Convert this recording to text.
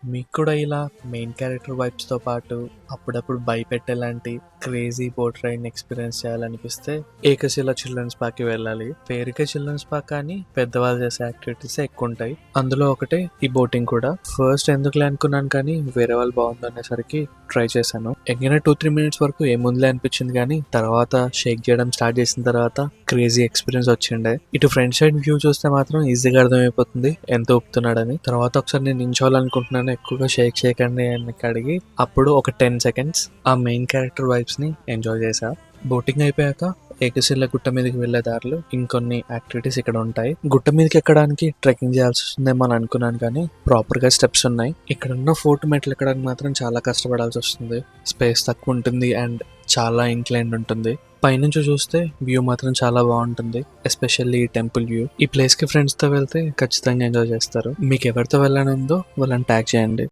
మీకు కూడా ఇలా మెయిన్ క్యారెక్టర్ వైబ్స్‌తో పాటు అప్పుడప్పుడు భయపెట్టేలాంటి క్రేజీ బోట్ రైడ్‌ని ఎక్స్‌పీరియన్స్ చేయాలనిపిస్తే ఏకశిల చిల్డ్రన్స్ పార్క్‌కి వెళ్ళాలి. పేరుకే చిల్డ్రన్స్ పార్క్ కానీ పెద్దవాళ్ళు చేసే యాక్టివిటీసే ఎక్కువుంటాయి. అందులో ఒకటే ఈ బోటింగ్ కూడా. ఫస్ట్ ఎందుకులే అనుకున్నాను కానీ వేరే వాళ్ళు బాగుందనేసరికి ట్రై చేశాను. ఎక్కిన 2-3 మినిట్స్ వరకు ఏముందిలే అనిపించింది కానీ తర్వాత షేక్ చేయడం స్టార్ట్ చేసిన తర్వాత క్రేజీ ఎక్స్పీరియన్స్ వచ్చిండే. ఇటు ఫ్రంట్ సైడ్ వ్యూ చూస్తే మాత్రం ఈజీగా అర్థమైపోతుంది ఎంత ఊపుతున్నాడని. తర్వాత ఒకసారి నేను నించోవాలనుకుంటున్నాను, ఎక్కువగా షేక్ చేయకండి అని అడిగి అప్పుడు ఒక 10 సెకండ్స్ ఆ మెయిన్ క్యారెక్టర్ వైబ్స్ ని ఎంజాయ్ చేశా. బోటింగ్ అయిపోయాక ఏకశిల గుట్ట మీదకి వెళ్లే దారిలో ఇంకొన్ని యాక్టివిటీస్ ఇక్కడ ఉంటాయి. గుట్ట మీదకి ఎక్కడానికి ట్రెక్కింగ్ చేయాల్సి వస్తుందేమో అని అనుకున్నాను కానీ ప్రాపర్ గా స్టెప్స్ ఉన్నాయి. ఇక్కడ ఉన్న ఫోర్ట్ మెట్లు ఎక్కడానికి మాత్రం చాలా కష్టపడాల్సి వస్తుంది. స్పేస్ తక్కువ ఉంటుంది అండ్ చాలా ఇంక్లైన్డ్ ఉంటుంది. పైనుంచి చూస్తే వ్యూ మాత్రం చాలా బాగుంటుంది, ఎస్పెషల్లీ ఈ టెంపుల్ వ్యూ. ఈ ప్లేస్ కి ఫ్రెండ్స్ తో వెళ్తే ఖచ్చితంగా ఎంజాయ్ చేస్తారు. మీకు ఎవరితో వెళ్ళనుందో వాళ్ళని ట్యాగ్ చేయండి.